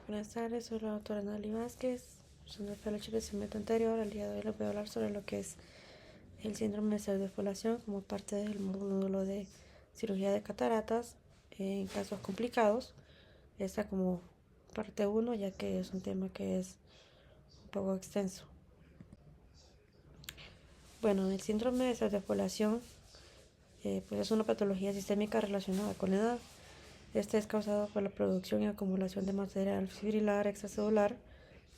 Buenas tardes, soy la doctora Nali Vázquez, persona del fellowship de segmento anterior. El día de hoy les voy a hablar sobre lo que es el síndrome de pseudofolación como parte del módulo de cirugía de cataratas en casos complicados. Esta como parte 1, ya que es un tema que es un poco extenso. Bueno, el síndrome de pseudofolación pues es una patología sistémica relacionada con la edad. Este es causado por la producción y acumulación de material fibrilar extracelular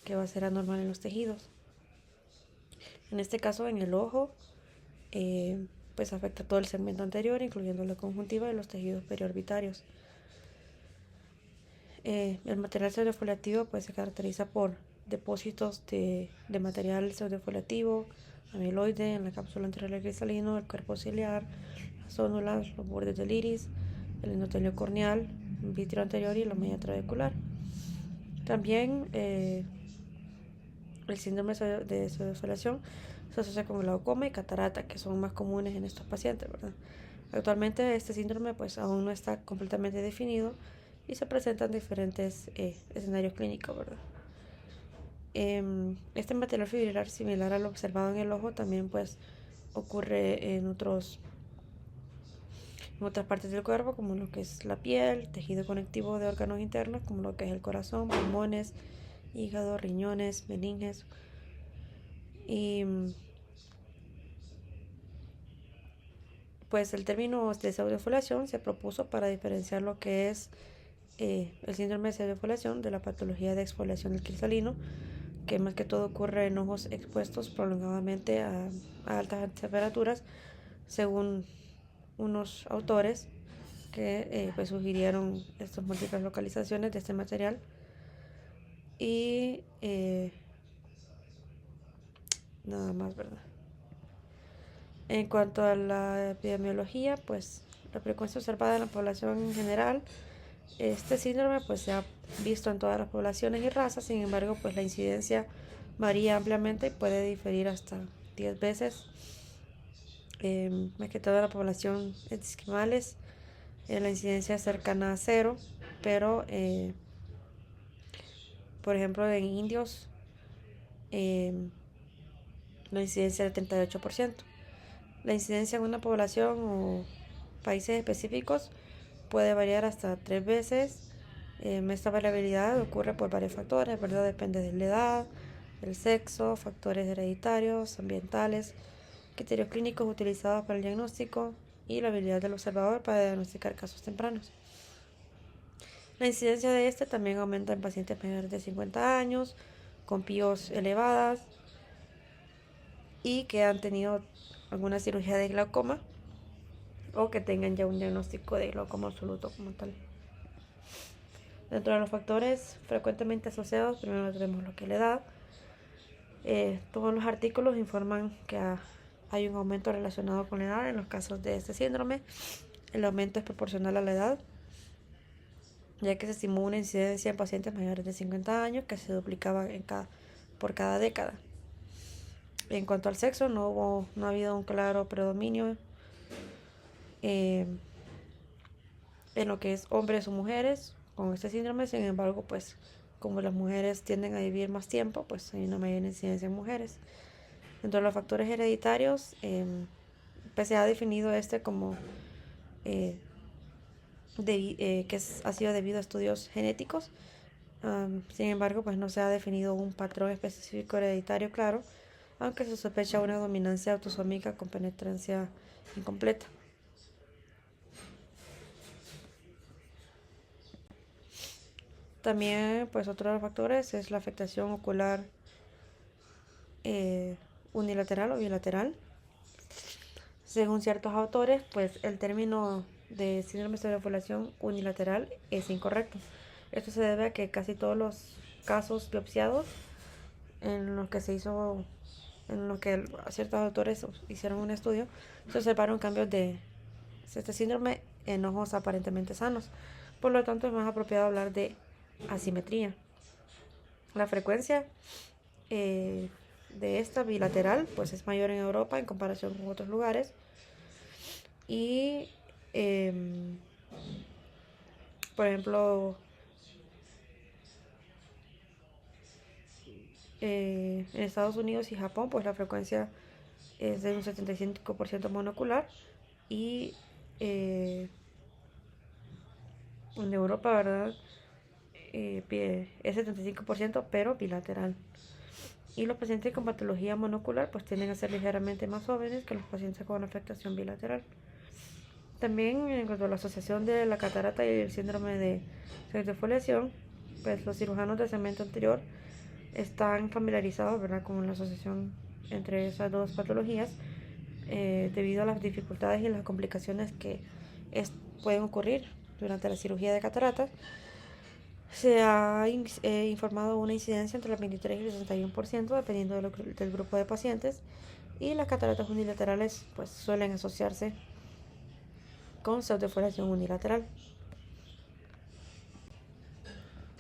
que va a ser anormal en los tejidos. En este caso, en el ojo, pues afecta todo el segmento anterior, incluyendo la conjuntiva y los tejidos periorbitarios. El material pseudofoliativo pues, se caracteriza por depósitos de material pseudofoliativo, amiloide en la cápsula anterior del cristalino, el cuerpo ciliar, las zónulas, los bordes del iris, el endotelio corneal, el vítreo anterior y la malla trabecular. También el síndrome de pseudofolación se asocia con glaucoma y catarata, que son más comunes en estos pacientes, ¿verdad? Actualmente este síndrome pues aún no está completamente definido y se presentan diferentes escenarios clínicos, ¿verdad? Este material fibrilar similar al observado en el ojo también pues ocurre en otras partes del cuerpo, como lo que es la piel, tejido conectivo de órganos internos, como lo que es el corazón, pulmones, hígado, riñones, meninges. Y pues el término de pseudofolación se propuso para diferenciar lo que es el síndrome de pseudofolación de la patología de exfoliación del cristalino, que más que todo ocurre en ojos expuestos prolongadamente a altas temperaturas, según unos autores que pues sugirieron estas múltiples localizaciones de este material. Y nada más, ¿verdad? En cuanto a la epidemiología, pues la frecuencia observada en la población en general, este síndrome pues se ha visto en todas las poblaciones y razas. Sin embargo, pues la incidencia varía ampliamente y puede diferir hasta 10 veces. Más que toda la población esquimales, la incidencia es cercana a cero, pero por ejemplo en indios la incidencia es del 38%. La incidencia en una población o países específicos puede variar hasta 3 veces. Esta variabilidad ocurre por varios factores, ¿verdad? Depende de la edad, el sexo, factores hereditarios, ambientales, criterios clínicos utilizados para el diagnóstico y la habilidad del observador para diagnosticar casos tempranos. La incidencia de este también aumenta en pacientes mayores de 50 años, con PIOs elevadas y que han tenido alguna cirugía de glaucoma o que tengan ya un diagnóstico de glaucoma absoluto como tal. Dentro de los factores frecuentemente asociados, primero tenemos lo que es la edad. Todos los artículos informan que hay un aumento relacionado con la edad en los casos de este síndrome. El aumento es proporcional a la edad, ya que se estimó una incidencia en pacientes mayores de 50 años que se duplicaba por cada década. En cuanto al sexo, no ha habido un claro predominio en lo que es hombres o mujeres con este síndrome. Sin embargo, pues como las mujeres tienden a vivir más tiempo, pues hay una mayor incidencia en mujeres. Dentro de los factores hereditarios, pues se ha definido este como ha sido debido a estudios genéticos. Sin embargo, pues no se ha definido un patrón específico hereditario claro, aunque se sospecha una dominancia autosómica con penetrancia incompleta. También, pues otro de los factores es la afectación ocular unilateral o bilateral. Según ciertos autores, pues el término de síndrome de pseudofolación unilateral es incorrecto. Esto se debe a que casi todos los casos biopsiados en los que ciertos autores hicieron un estudio, se observaron cambios de este síndrome en ojos aparentemente sanos. Por lo tanto, es más apropiado hablar de asimetría. La frecuencia de esta bilateral pues es mayor en Europa en comparación con otros lugares. Y por ejemplo, en Estados Unidos y Japón, pues la frecuencia es de un 75% monocular y en Europa, ¿verdad? Es 75% pero bilateral. Y los pacientes con patología monocular pues tienden a ser ligeramente más jóvenes que los pacientes con afectación bilateral. También en cuanto a la asociación de la catarata y el síndrome de exfoliación, pues los cirujanos de segmento anterior están familiarizados, ¿verdad?, con la asociación entre esas dos patologías debido a las dificultades y las complicaciones que pueden ocurrir durante la cirugía de cataratas. Se ha informado una incidencia entre el 23 y el 61% dependiendo del grupo de pacientes, y las cataratas unilaterales pues suelen asociarse con pseudofolación unilateral.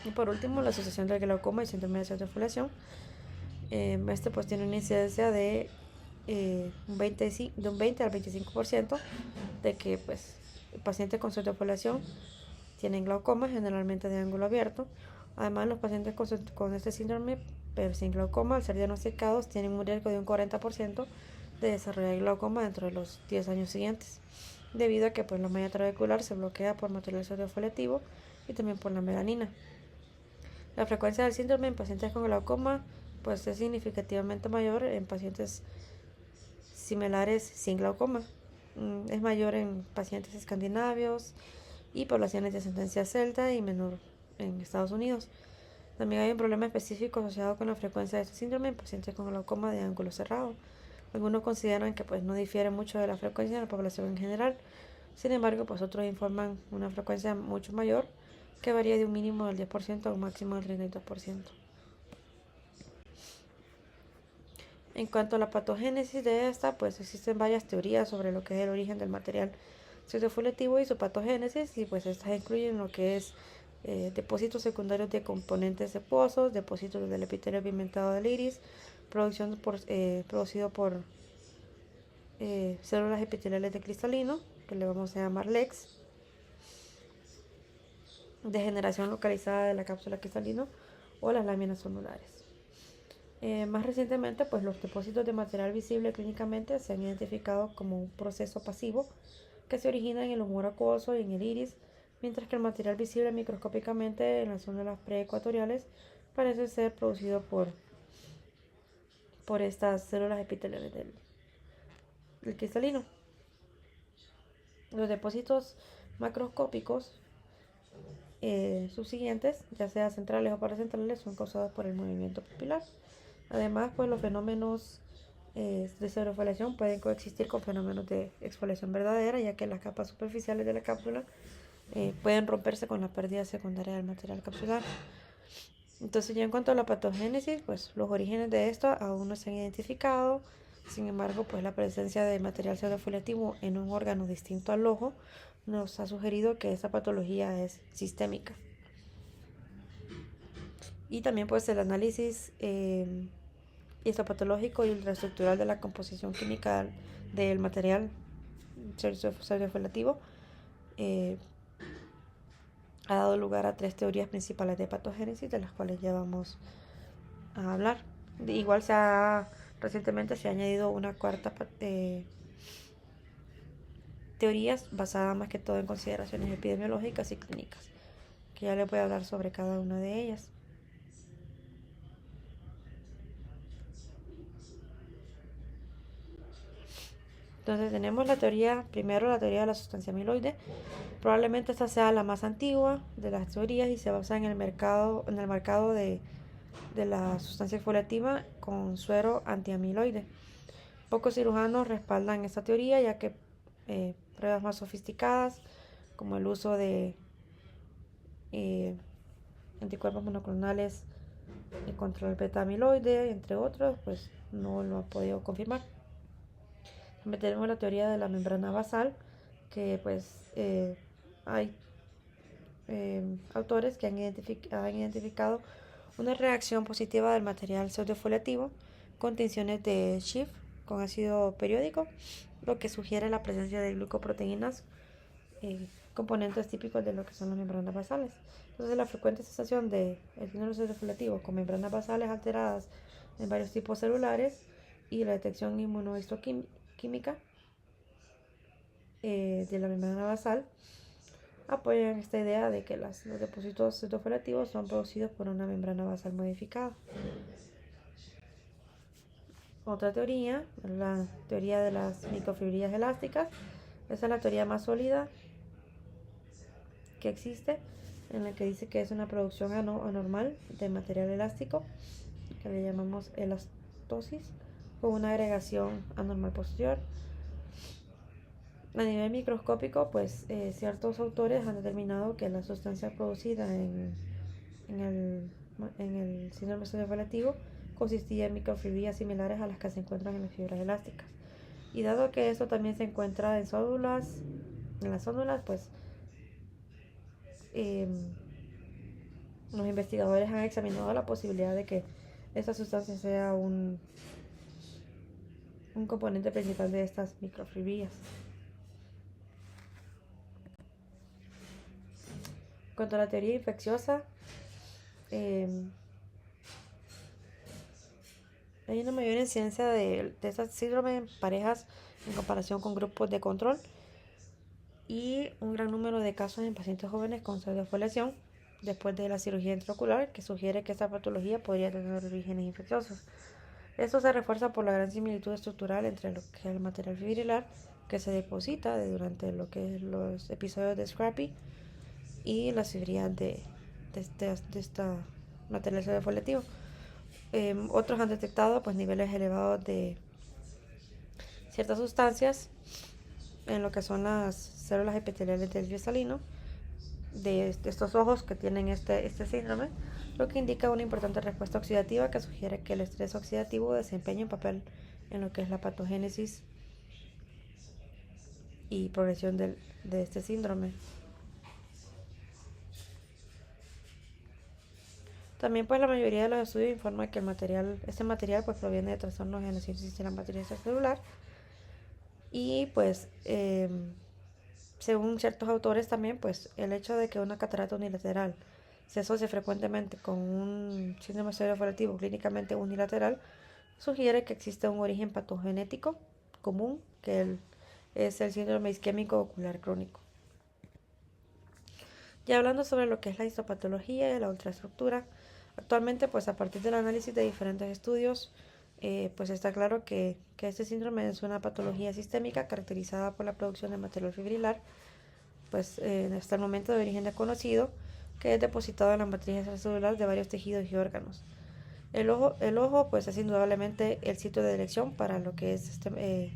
Y por último, la asociación del glaucoma y síndrome de pseudofolación. Este pues tiene una incidencia de un 20 al 25% de que pues pacientes con pseudofolación tienen glaucoma, generalmente de ángulo abierto. Además, los pacientes con este síndrome, pero sin glaucoma, al ser diagnosticados, tienen un riesgo de un 40% de desarrollar glaucoma dentro de los 10 años siguientes, debido a que pues, la malla trabecular se bloquea por material pseudofoliativo y también por la melanina. La frecuencia del síndrome en pacientes con glaucoma pues, es significativamente mayor en pacientes similares sin glaucoma. Es mayor en pacientes escandinavos y poblaciones de ascendencia celta y menor en Estados Unidos. También hay un problema específico asociado con la frecuencia de este síndrome en pacientes con glaucoma de ángulo cerrado. Algunos consideran que pues, no difiere mucho de la frecuencia de la población en general. Sin embargo, pues, otros informan una frecuencia mucho mayor que varía de un mínimo del 10% a un máximo del 32%. En cuanto a la patogénesis de esta, pues existen varias teorías sobre lo que es el origen del material pseudofoliativo y su patogénesis, y pues estas incluyen lo que es depósitos secundarios de componentes seposos, depósitos del epitelio pigmentado del iris, producido por células epiteliales de cristalino, que le vamos a llamar LECs, degeneración localizada de la cápsula cristalino o las láminas zonulares. Más recientemente, pues los depósitos de material visible clínicamente se han identificado como un proceso pasivo que se origina en el humor acuoso y en el iris, mientras que el material visible microscópicamente en las células preecuatoriales parece ser producido por estas células epiteliales del cristalino. Los depósitos macroscópicos subsiguientes, ya sea centrales o paracentrales, son causados por el movimiento pupilar. Además, pues los fenómenos de pseudofoliación pueden coexistir con fenómenos de exfoliación verdadera, ya que las capas superficiales de la cápsula pueden romperse con la pérdida secundaria del material capsular. Entonces, ya en cuanto a la patogénesis, pues los orígenes de esto aún no se han identificado. Sin embargo, pues la presencia de material pseudofoliativo en un órgano distinto al ojo nos ha sugerido que esta patología es sistémica. Y también pues el análisis histopatológico y ultraestructural de la composición química del material pseudofoliativo ha dado lugar a 3 teorías principales de patogénesis, de las cuales ya vamos a hablar. Igual recientemente se ha añadido una cuarta teorías basada más que todo en consideraciones epidemiológicas y clínicas, que ya les voy a hablar sobre cada una de ellas. Entonces tenemos primero la teoría de la sustancia amiloide. Probablemente esta sea la más antigua de las teorías y se basa en el marcado de la sustancia exfoliativa con suero antiamiloide. Pocos cirujanos respaldan esta teoría, ya que pruebas más sofisticadas, como el uso de anticuerpos monoclonales contra el beta amiloide, entre otros, pues no lo ha podido confirmar. También tenemos la teoría de la membrana basal, que pues hay autores que han identificado una reacción positiva del material pseudofoliativo con tensiones de Schiff con ácido periódico, lo que sugiere la presencia de glucoproteínas, componentes típicos de lo que son las membranas basales. Entonces, la frecuente asociación del síndrome pseudofoliativo con membranas basales alteradas en varios tipos celulares y la detección inmunohistoquímica de la membrana basal apoyan esta idea de que los depósitos citofolativos son producidos por una membrana basal modificada. Otra teoría, la teoría de las microfibrillas elásticas. Esa es la teoría más sólida que existe, en la que dice que es una producción anormal de material elástico, que le llamamos elastosis, con una agregación anormal posterior. A nivel microscópico, pues ciertos autores han determinado que la sustancia producida en el síndrome citofilativo consistía en microfibrillas similares a las que se encuentran en las fibras elásticas. Y dado que esto también se encuentra en las células, pues los investigadores han examinado la posibilidad de que esta sustancia sea un componente principal de estas microfibrillas. En cuanto a la teoría infecciosa, hay una mayor incidencia de este síndrome en parejas en comparación con grupos de control y un gran número de casos en pacientes jóvenes con pseudofoliación después de la cirugía intraocular, que sugiere que esta patología podría tener orígenes infecciosos. Esto se refuerza por la gran similitud estructural entre lo que es el material fibrilar que se deposita durante lo que es los episodios de Scrappy y las fibrillas de esta material pseudofoliativo. Otros han detectado pues niveles elevados de ciertas sustancias en lo que son las células epiteliales del cristalino de estos ojos que tienen este síndrome, lo que indica una importante respuesta oxidativa que sugiere que el estrés oxidativo desempeña un papel en lo que es la patogénesis y progresión de este síndrome. También pues la mayoría de los estudios informa que este material pues proviene de trastornos en la síntesis de la matriz celular y pues según ciertos autores también pues el hecho de que una catarata unilateral se asocia frecuentemente con un síndrome pseudofoliativo clínicamente unilateral sugiere que existe un origen patogenético común que es el síndrome isquémico ocular crónico. Ya hablando sobre lo que es la histopatología y la ultraestructura, actualmente pues a partir del análisis de diferentes estudios pues está claro que este síndrome es una patología sistémica caracterizada por la producción de material fibrilar pues hasta el momento de origen desconocido que es depositado en la matriz extracelular de varios tejidos y órganos. El ojo pues es indudablemente el sitio de elección para lo que es este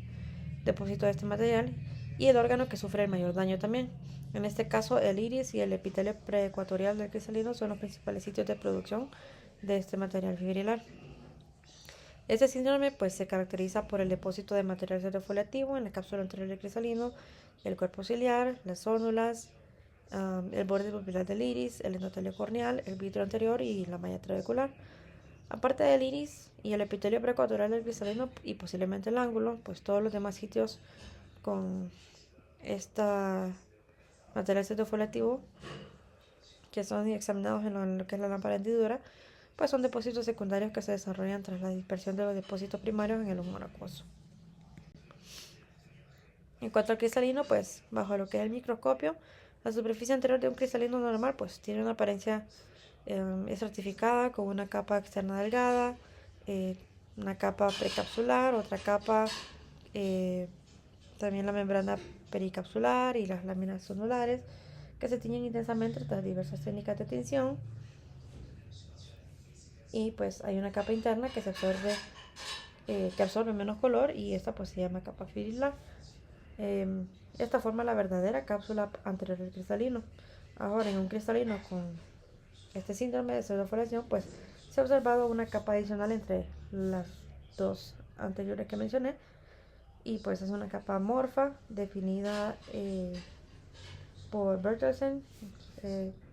depósito de este material y el órgano que sufre el mayor daño también. En este caso el iris y el epitelio preecuatorial del cristalino son los principales sitios de producción de este material fibrilar. Este síndrome pues se caracteriza por el depósito de material citofoliativo en la cápsula anterior del cristalino, el cuerpo ciliar, las zónulas, el borde pupilar del iris, el endotelio corneal, el vítreo anterior y la malla trabecular. Aparte del iris y el epitelio preecuatorial del cristalino y posiblemente el ángulo, pues todos los demás sitios con esta material citofoliativo que son examinados en lo que es la lámpara hendidura, pues son depósitos secundarios que se desarrollan tras la dispersión de los depósitos primarios en el humor acuoso. En cuanto al cristalino, pues bajo lo que es el microscopio, la superficie anterior de un cristalino normal pues tiene una apariencia estratificada con una capa externa delgada, una capa precapsular, otra capa, también la membrana pericapsular y las láminas zonulares que se tiñen intensamente tras diversas técnicas de tinción. Y pues hay una capa interna que absorbe menos color y esta pues se llama capa fibrilar. Esta forma la verdadera cápsula anterior del cristalino. Ahora en un cristalino con este síndrome de pseudofoliación pues se ha observado una capa adicional entre las dos anteriores que mencioné y pues es una capa amorfa definida por Bertelsen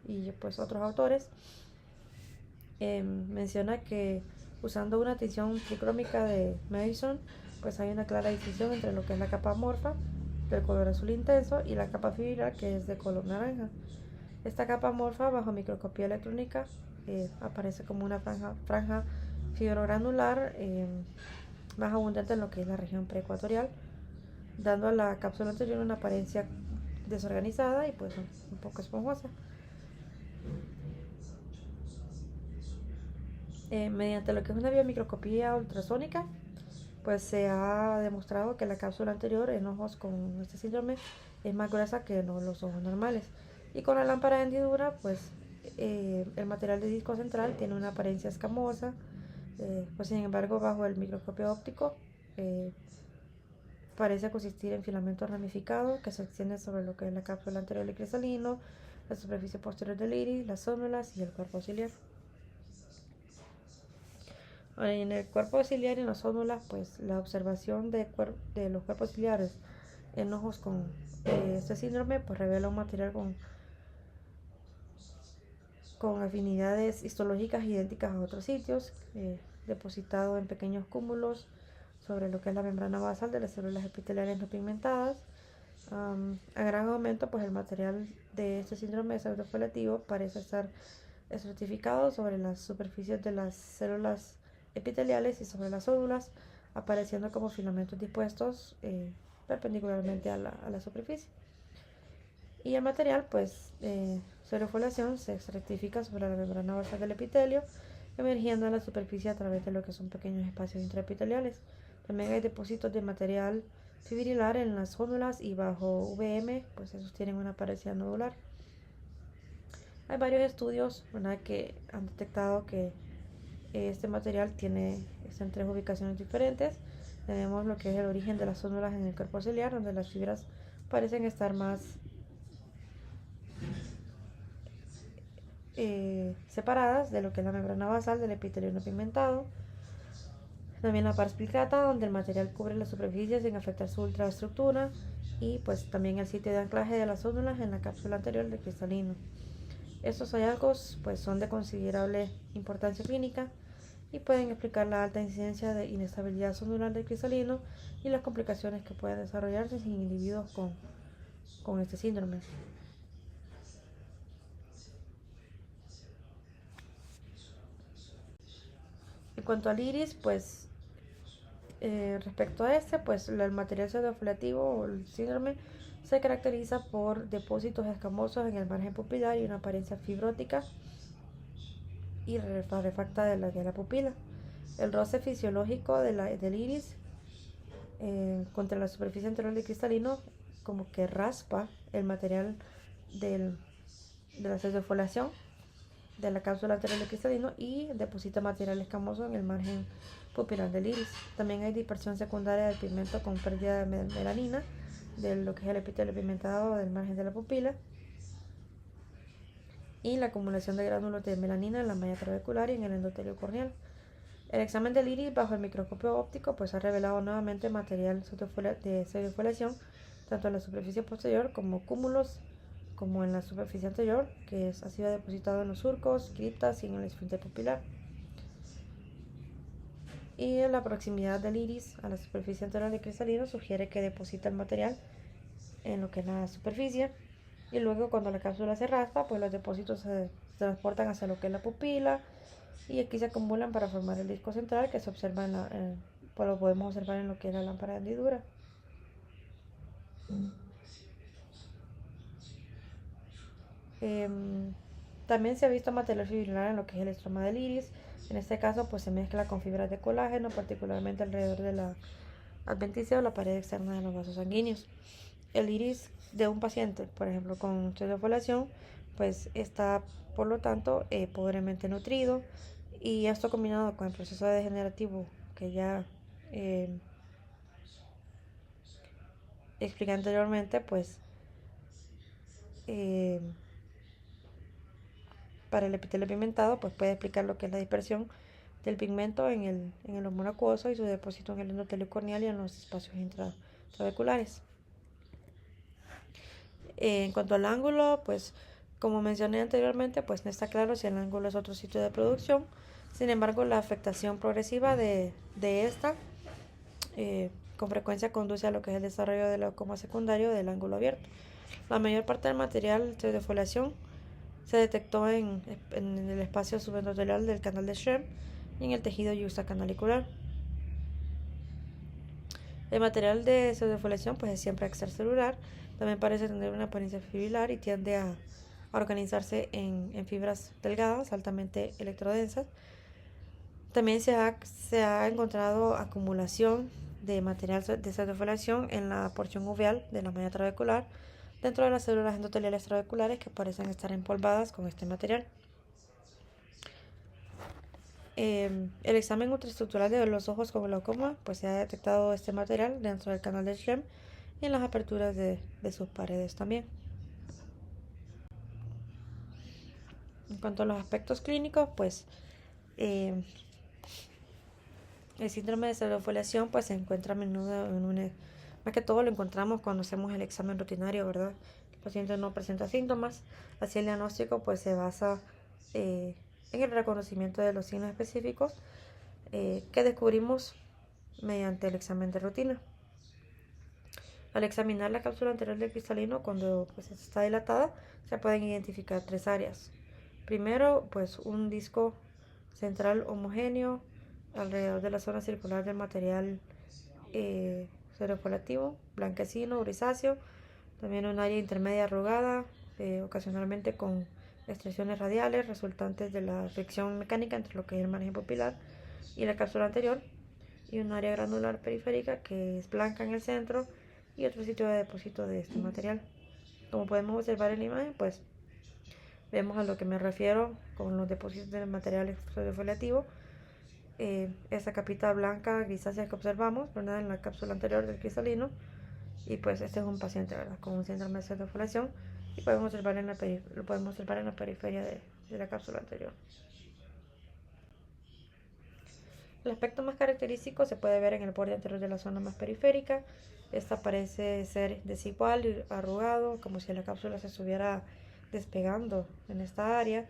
y pues otros autores. Menciona que usando una tinción tricrómica de Mason pues hay una clara distinción entre lo que es la capa amorfa del color azul intenso y la capa fibrilar que es de color naranja. Esta capa amorfa bajo microscopía electrónica aparece como una franja fibrogranular más abundante en lo que es la región preecuatorial, dando a la cápsula anterior una apariencia desorganizada y pues un poco esponjosa. Mediante lo que es una biomicroscopía ultrasónica, pues se ha demostrado que la cápsula anterior en ojos con este síndrome es más gruesa que los ojos normales. Y con la lámpara de hendidura, pues el material de disco central tiene una apariencia escamosa, pues sin embargo bajo el microscopio óptico parece consistir en filamentos ramificados que se extienden sobre lo que es la cápsula anterior del cristalino, la superficie posterior del iris, las zónulas y el cuerpo ciliar. En el cuerpo ciliar y en las zónulas, pues la observación de los cuerpos ciliares en ojos con este síndrome pues revela un material con afinidades histológicas idénticas a otros sitios, depositado en pequeños cúmulos sobre lo que es la membrana basal de las células epiteliales no pigmentadas. A gran aumento, pues el material de este síndrome pseudofolativo parece estar estratificado sobre las superficies de las células epiteliales y sobre las células, apareciendo como filamentos dispuestos perpendicularmente a la superficie. Y el material, pues, pseudofoliación se estratifica sobre la membrana basal del epitelio, emergiendo a la superficie a través de lo que son pequeños espacios intraepiteliales. También hay depósitos de material fibrilar en las células y bajo VM, pues esos tienen una apariencia nodular. Hay varios estudios, ¿verdad?, que han detectado que este material está en 3 ubicaciones diferentes. Tenemos lo que es el origen de las células en el cuerpo ciliar, donde las fibras parecen estar más separadas de lo que es la membrana basal del epitelio no pigmentado. También la pars plicata, donde el material cubre la superficie sin afectar su ultraestructura, y pues también el sitio de anclaje de las células en la cápsula anterior del cristalino. Estos hallazgos pues son de considerable importancia clínica y pueden explicar la alta incidencia de inestabilidad celular del cristalino y las complicaciones que pueden desarrollarse en individuos con este síndrome. En cuanto al iris, pues respecto a este, pues el material pseudofoliativo o el síndrome se caracteriza por depósitos escamosos en el margen pupilar y una apariencia fibrótica y rarefacta de la pupila. El roce fisiológico del iris contra la superficie anterior del cristalino como que raspa el material de la pseudofoliación de la cápsula anterior del cristalino y deposita material escamoso en el margen pupilar del iris. También hay dispersión secundaria del pigmento con pérdida de melanina de lo que es el epitelio pigmentado del margen de la pupila y la acumulación de gránulos de melanina en la malla trabecular y en el endotelio corneal. El examen del iris bajo el microscopio óptico pues ha revelado nuevamente material de pseudofoliación tanto en la superficie posterior como cúmulos como en la superficie anterior, que ha sido depositado en los surcos, criptas y en el esfínter pupilar. Y en la proximidad del iris a la superficie anterior del cristalino sugiere que deposita el material en lo que es la superficie, y luego cuando la cápsula se raspa, pues los depósitos se transportan hacia lo que es la pupila y aquí se acumulan para formar el disco central que se observa pues lo podemos observar en lo que es la lámpara de hendidura. También se ha visto material fibrilar en lo que es el estroma del iris. En este caso pues se mezcla con fibras de colágeno, particularmente alrededor de la adventicia o la pared externa de los vasos sanguíneos. El iris de un paciente, por ejemplo, con pseudofoliación, pues está por lo tanto pobremente nutrido, y esto combinado con el proceso degenerativo que ya expliqué anteriormente, pues para el epitelio pigmentado pues puede explicar lo que es la dispersión del pigmento en el lomo acuoso y su depósito en el endotelio corneal y en los espacios intravesiculares. En cuanto al ángulo, pues como mencioné anteriormente, pues no está claro si el ángulo es otro sitio de producción. Sin embargo, la afectación progresiva de esta con frecuencia conduce a lo que es el desarrollo del glaucoma secundario del ángulo abierto. La mayor parte del material de defoliación se detectó en el espacio subendotelial del canal de Schremm, y en el tejido yuxtacanalicular. El material de pseudofoliación pues es siempre extracelular, también parece tener una apariencia fibrilar y tiende a organizarse en fibras delgadas altamente electrodensas. También se ha encontrado acumulación de material de pseudofoliación en la porción uveal de la malla trabecular dentro de las células endoteliales trabeculares que parecen estar empolvadas con este material. El examen ultraestructural de los ojos con glaucoma pues se ha detectado este material dentro del canal de Schlemm y en las aperturas de sus paredes también. En cuanto a los aspectos clínicos, pues el síndrome de pseudofoliación pues se encuentra a menudo más que todo lo encontramos cuando hacemos el examen rutinario, ¿verdad? El paciente no presenta síntomas, así el diagnóstico pues se basa en el reconocimiento de los signos específicos que descubrimos mediante el examen de rutina. Al examinar la cápsula anterior del cristalino, cuando pues, está dilatada, se pueden identificar 3 áreas. Primero, pues un disco central homogéneo alrededor de la zona circular del material pseudofoliativo, blanquecino, grisáceo. También un área intermedia arrugada, ocasionalmente con extracciones radiales resultantes de la fricción mecánica entre lo que es el margen pupilar y la cápsula anterior. Y un área granular periférica que es blanca en el centro y otro sitio de depósito de este material. Como podemos observar en la imagen, pues vemos a lo que me refiero con los depósitos de material pseudofoliativo. Esa capita blanca grisácea que observamos, ¿verdad?, en la cápsula anterior del cristalino. Y pues este es un paciente, ¿verdad?, con un síndrome de pseudofoliación y lo podemos observar en la periferia de la cápsula anterior. El aspecto más característico se puede ver en el borde anterior de la zona más periférica. Esta parece ser desigual y arrugado, como si la cápsula se estuviera despegando en esta área.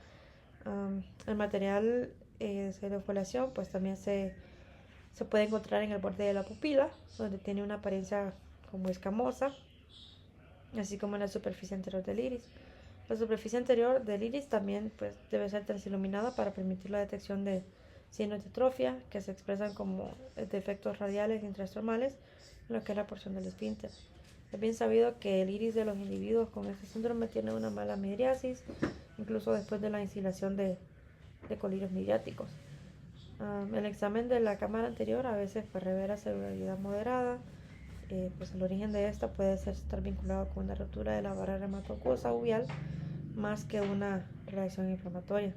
El material de pseudofoliación pues también se puede encontrar en el borde de la pupila, donde tiene una apariencia como escamosa, así como en la superficie anterior del iris. La superficie anterior del iris también pues, debe ser transiluminada para permitir la detección de signos de atrofia que se expresan como defectos radiales intraestromales en lo que es la porción del esfínter. Es bien sabido que el iris de los individuos con este síndrome tiene una mala midriasis, incluso después de la instilación de colirios midriáticos. El examen de la cámara anterior a veces pues, revela celularidad moderada. Pues el origen de esta puede estar vinculado con una ruptura de la barrera hematoacuosa uveal más que una reacción inflamatoria.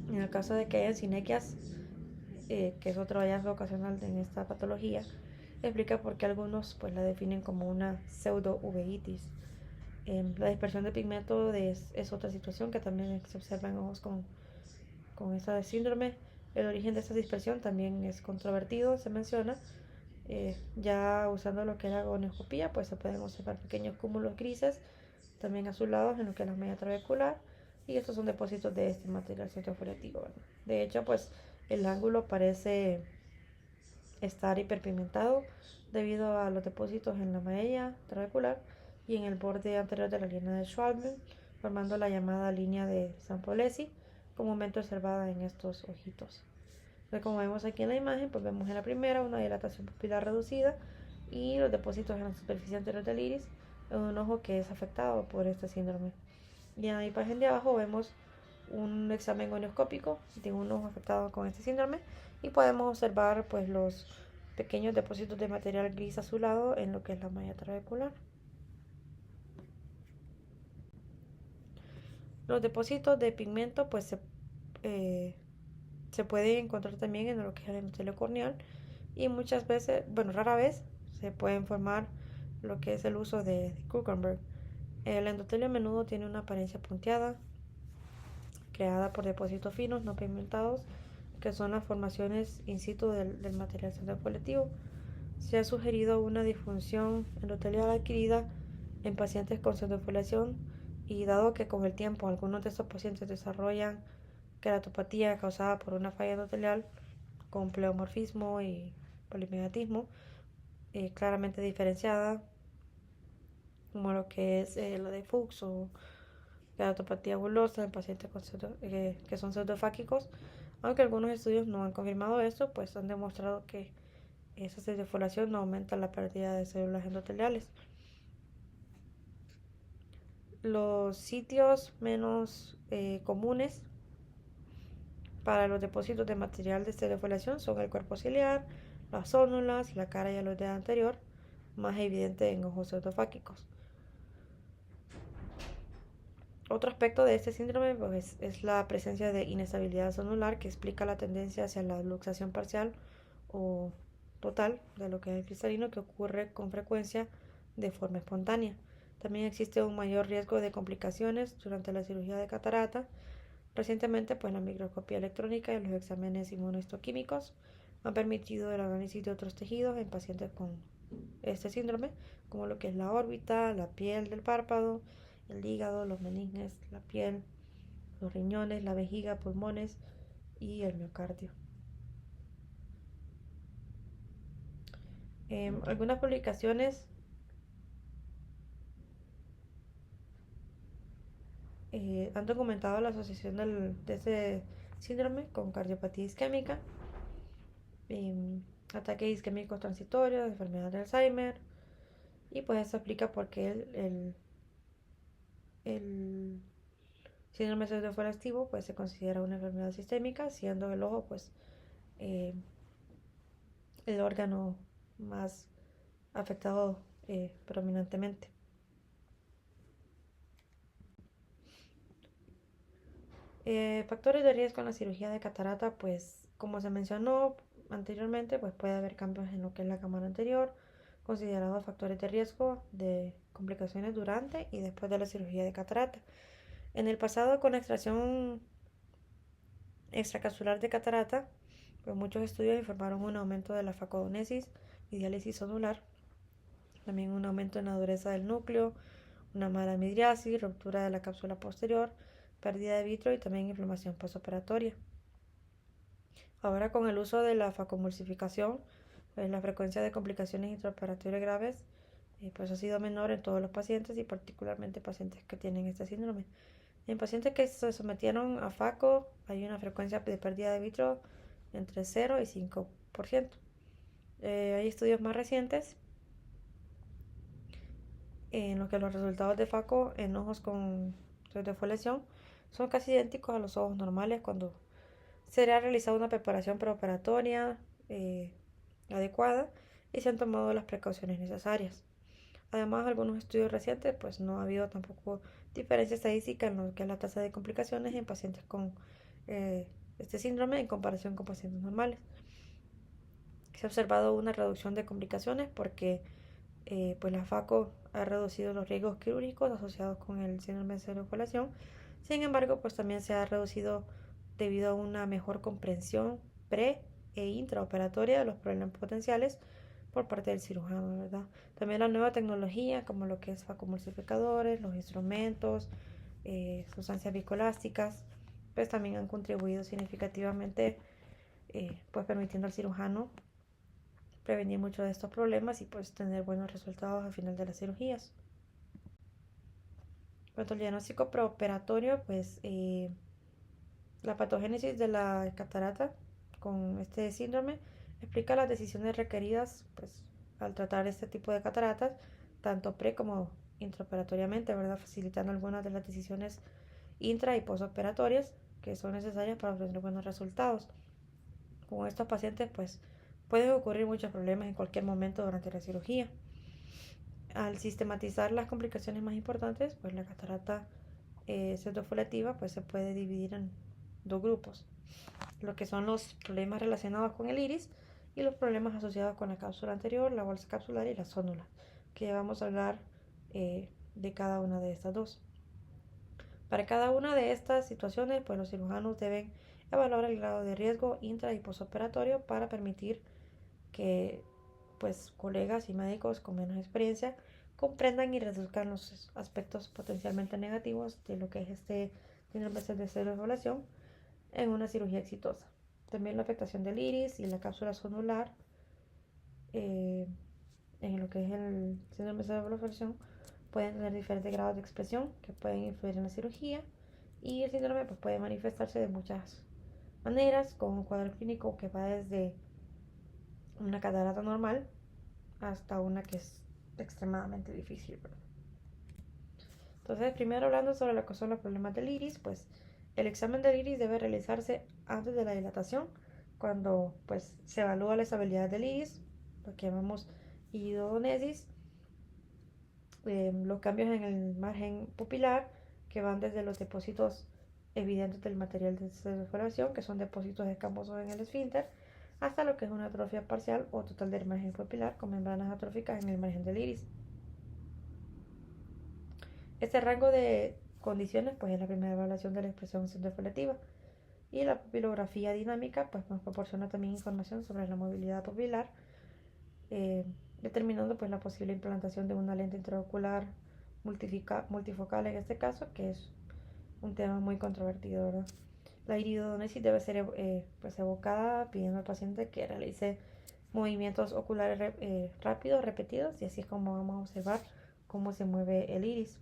En el caso de que haya sinequias, que es otro hallazgo ocasional en esta patología, explica por qué algunos pues, la definen como una pseudo-uveitis. La dispersión de pigmento es otra situación que también se observa en ojos con esta síndrome. El origen de esta dispersión también es controvertido, se menciona. Ya usando lo que es la gonioscopía, pues se pueden observar pequeños cúmulos grises, también azulados en lo que es la malla trabecular, y estos son depósitos de este material pseudofoliativo, ¿verdad? De hecho, pues el ángulo parece estar hiperpigmentado debido a los depósitos en la malla trabecular y en el borde anterior de la línea de Schwalbe, formando la llamada línea de Sanfolesi, comúnmente observada en estos ojitos. Entonces, como vemos aquí en la imagen, pues vemos en la primera una dilatación pupilar reducida y los depósitos en la superficie anterior del iris en un ojo que es afectado por este síndrome. Y en la imagen de abajo vemos un examen gonioscópico de un ojo afectado con este síndrome y podemos observar pues los pequeños depósitos de material gris azulado en lo que es la malla trabecular. Los depósitos de pigmento pues se puede encontrar también en lo que es el endotelio corneal y muchas veces, bueno, rara vez se pueden formar lo que es el uso de Kuchenberg. El endotelio a menudo tiene una apariencia punteada, creada por depósitos finos no pigmentados, que son las formaciones in situ del material pseudofoliativo. Se ha sugerido una disfunción endotelial adquirida en pacientes con pseudofoliación y dado que con el tiempo algunos de estos pacientes desarrollan queratopatía causada por una falla endotelial con pleomorfismo y polimediatismo claramente diferenciada, como lo que es la de Fuchs o queratopatía bulosa en pacientes que son pseudofáquicos, Aunque algunos estudios no han confirmado esto, pues han demostrado que esa pseudofolación no aumenta la pérdida de células endoteliales. Los sitios menos comunes para los depósitos de material de pseudofolación son el cuerpo ciliar, las zónulas, la cara y los dedos anterior, más evidente en ojos pseudofáquicos. Otro aspecto de este síndrome pues, es la presencia de inestabilidad zonular, que explica la tendencia hacia la luxación parcial o total de lo que es el cristalino, que ocurre con frecuencia de forma espontánea. También existe un mayor riesgo de complicaciones durante la cirugía de catarata. Recientemente, pues la microscopía electrónica y los exámenes inmunohistoquímicos han permitido el análisis de otros tejidos en pacientes con este síndrome, como lo que es la órbita, la piel del párpado, el hígado, los meninges, la piel, los riñones, la vejiga, pulmones y el miocardio. Algunas publicaciones han documentado la asociación de este síndrome con cardiopatía isquémica, ataques isquémicos transitorios, enfermedad de Alzheimer, y pues eso explica por qué el síndrome pseudofolactivo pues se considera una enfermedad sistémica, siendo el ojo pues eh, el órgano más afectado predominantemente. Factores de riesgo en la cirugía de catarata, pues como se mencionó anteriormente, pues puede haber cambios en lo que es la cámara anterior, considerados factores de riesgo de complicaciones durante y después de la cirugía de catarata. En el pasado, con la extracción extracapsular de catarata, pues muchos estudios informaron un aumento de la facodonesis y diálisis sonular, también un aumento en la dureza del núcleo, una mala midriasis, ruptura de la cápsula posterior, pérdida de vitro y también inflamación postoperatoria. Ahora, con el uso de la facomulsificación, pues la frecuencia de complicaciones intraoperatorias graves pues ha sido menor en todos los pacientes y particularmente pacientes que tienen este síndrome. En pacientes que se sometieron a FACO hay una frecuencia de pérdida de vitro entre 0 y 5%. Hay estudios más recientes en los que los resultados de FACO en ojos con pseudofolación son casi idénticos a los ojos normales cuando se ha realizado una preparación preoperatoria adecuada y se han tomado las precauciones necesarias. Además, algunos estudios recientes pues no ha habido tampoco diferencia estadística en lo que es la tasa de complicaciones en pacientes con este síndrome en comparación con pacientes normales. Se ha observado una reducción de complicaciones porque pues la FACO ha reducido los riesgos quirúrgicos asociados con el síndrome de pseudofolación. Sin embargo, pues también se ha reducido debido a una mejor comprensión pre e intraoperatoria de los problemas potenciales por parte del cirujano, ¿verdad? También la nueva tecnología, como lo que es facomulsificadores, los instrumentos, sustancias viscoelásticas, pues también han contribuido significativamente, pues permitiendo al cirujano prevenir muchos de estos problemas y pues tener buenos resultados al final de las cirugías. Cuanto al diagnóstico preoperatorio, pues la patogénesis de la catarata con este síndrome explica las decisiones requeridas pues, al tratar este tipo de cataratas, tanto pre como intraoperatoriamente, ¿verdad? Facilitando algunas de las decisiones intra y postoperatorias que son necesarias para obtener buenos resultados. Con estos pacientes, pues pueden ocurrir muchos problemas en cualquier momento durante la cirugía. Al sistematizar las complicaciones más importantes, pues la catarata pseudofolativa pues se puede dividir en dos grupos, lo que son los problemas relacionados con el iris y los problemas asociados con la cápsula anterior, la bolsa capsular y la zónula, que ya vamos a hablar de cada una de estas dos. Para cada una de estas situaciones, pues los cirujanos deben evaluar el grado de riesgo intra y postoperatorio para permitir que pues colegas y médicos con menos experiencia comprendan y reduzcan los aspectos potencialmente negativos de lo que es este síndrome de pseudofolación en una cirugía exitosa. También la afectación del iris y la cápsula sonular en lo que es el síndrome de pseudofolación pueden tener diferentes grados de expresión que pueden influir en la cirugía y el síndrome pues, puede manifestarse de muchas maneras, con un cuadro clínico que va desde una catarata normal hasta una que es extremadamente difícil, ¿verdad? Entonces, primero hablando sobre lo que son los problemas del iris, pues el examen del iris debe realizarse antes de la dilatación, cuando pues se evalúa la estabilidad del iris, lo que llamamos iridodonesis, los cambios en el margen pupilar, que van desde los depósitos evidentes del material de separación, que son depósitos escamosos en el esfínter, hasta lo que es una atrofia parcial o total del margen pupilar con membranas atróficas en el margen del iris. Este rango de condiciones pues es la primera evaluación de la expresión centrofoletiva, y la pupilografía dinámica pues nos proporciona también información sobre la movilidad pupilar, determinando pues la posible implantación de una lente intraocular multifocal en este caso, que es un tema muy controvertido, ¿verdad? La iridodonesis debe ser pues evocada pidiendo al paciente que realice movimientos oculares rápidos, repetidos, y así es como vamos a observar cómo se mueve el iris.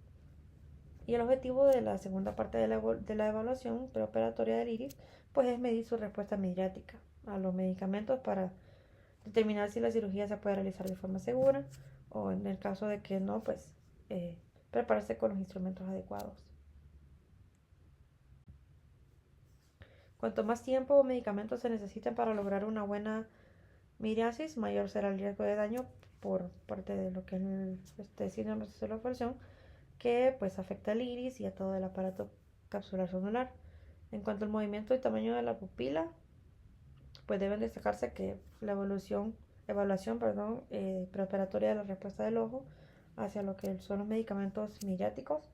Y el objetivo de la segunda parte de la evaluación preoperatoria del iris pues es medir su respuesta mediática a los medicamentos para determinar si la cirugía se puede realizar de forma segura, o en el caso de que no, pues prepararse con los instrumentos adecuados. Cuanto más tiempo o medicamentos se necesiten para lograr una buena miriasis, mayor será el riesgo de daño por parte de lo que es este síndrome de celoflexión, que pues afecta al iris y a todo el aparato capsular sonular. En cuanto al movimiento y tamaño de la pupila, pues deben destacarse que la evaluación preoperatoria de la respuesta del ojo hacia lo que son los medicamentos miriáticos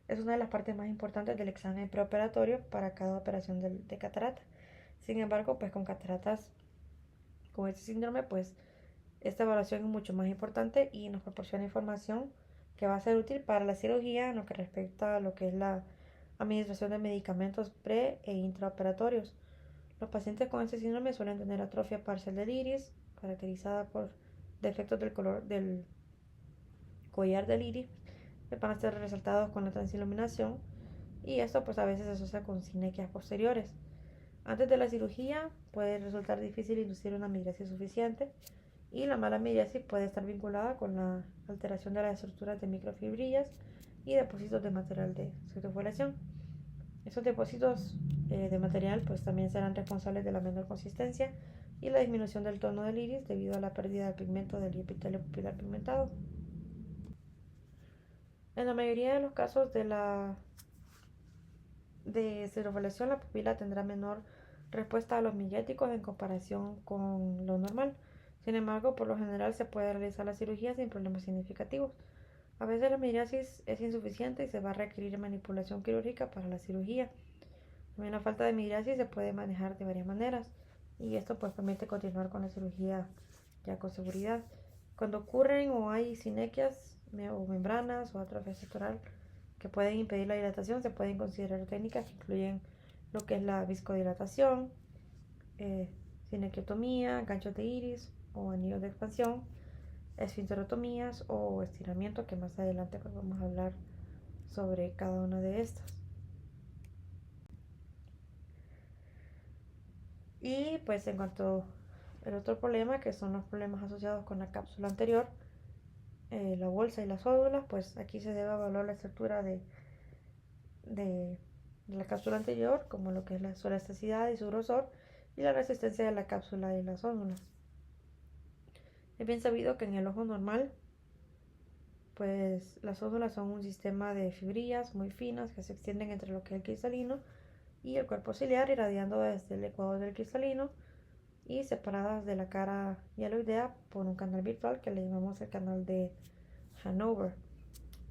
es una de las partes más importantes del examen preoperatorio para cada operación de catarata. Sin embargo, pues con cataratas con este síndrome, pues esta evaluación es mucho más importante y nos proporciona información que va a ser útil para la cirugía en lo que respecta a lo que es la administración de medicamentos pre e intraoperatorios. Los pacientes con este síndrome suelen tener atrofia parcial del iris, caracterizada por defectos del color del collar del iris, que van a ser resaltados con la transiluminación, y esto pues a veces se asocia con sinequias posteriores. Antes de la cirugía puede resultar difícil inducir una miriasis suficiente, y la mala miriasis puede estar vinculada con la alteración de las estructuras de microfibrillas y depósitos de material de centrofoliación. Estos depósitos de material pues también serán responsables de la menor consistencia y la disminución del tono del iris debido a la pérdida de pigmento del epitelio pupilar pigmentado. En la mayoría de los casos de circunvalación, la pupila tendrá menor respuesta a los miriáticos en comparación con lo normal. Sin embargo, por lo general se puede realizar la cirugía sin problemas significativos. A veces la miriasis es insuficiente y se va a requerir manipulación quirúrgica para la cirugía. También la falta de miriasis se puede manejar de varias maneras, y esto pues permite continuar con la cirugía ya con seguridad. Cuando ocurren o hay sinequias o membranas o atrofia sectoral que pueden impedir la dilatación, se pueden considerar técnicas que incluyen lo que es la viscodilatación, sinequiotomía, ganchos de iris o anillos de expansión, esfinterotomías o estiramiento, que más adelante pues vamos a hablar sobre cada una de estas. Y pues en cuanto al otro problema, que son los problemas asociados con la cápsula anterior, la bolsa y las óvulas, pues aquí se debe evaluar la estructura de la cápsula anterior, como lo que es su elasticidad y su grosor, y la resistencia de la cápsula y las óvulas. Es bien sabido que en el ojo normal, pues las óvulas son un sistema de fibrillas muy finas que se extienden entre lo que es el cristalino y el cuerpo ciliar, irradiando desde el ecuador del cristalino y separadas de la cara hialoidea por un canal virtual que le llamamos el canal de Hanover.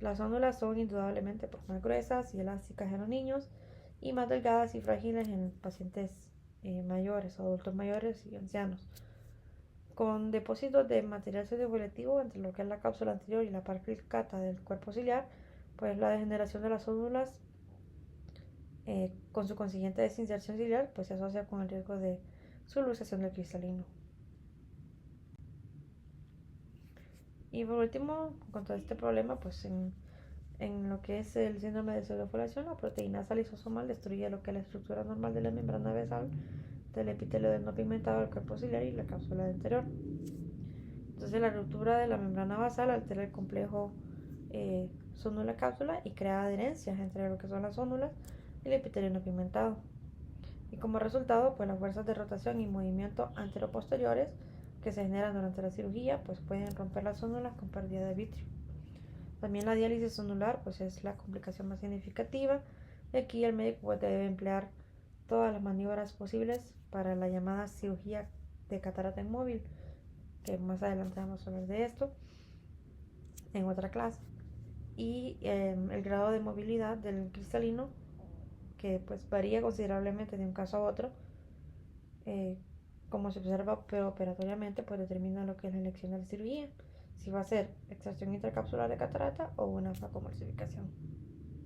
Las óvulas son indudablemente pues, más gruesas y elásticas en los niños y más delgadas y frágiles en pacientes mayores, adultos mayores y ancianos. Con depósitos de material pseudovolativo entre lo que es la cápsula anterior y la parte cata del cuerpo ciliar, pues la degeneración de las óvulas con su consiguiente desinserción ciliar pues se asocia con el riesgo de su luxación del cristalino. Y por último, con todo este problema, pues en lo que es el síndrome de pseudofolación, la proteína sal lisosomal destruye lo que es la estructura normal de la membrana basal del epitelio no pigmentado del cuerpo ciliar y la cápsula anterior. Entonces la ruptura de la membrana basal altera el complejo zónula-cápsula y crea adherencias entre lo que son las zónulas y el epitelio no pigmentado. Y como resultado, pues las fuerzas de rotación y movimiento anteroposteriores que se generan durante la cirugía pues pueden romper las zónulas con pérdida de vitrio. También la diálisis zonular pues es la complicación más significativa y aquí el médico pues, debe emplear todas las maniobras posibles para la llamada cirugía de catarata inmóvil, que más adelante vamos a hablar de esto en otra clase. Y el grado de movilidad del cristalino, que pues varía considerablemente de un caso a otro, como se observa preoperatoriamente, pues determina lo que es la elección de la cirugía, si va a ser extracción intracapsular de catarata o una facomulsificación.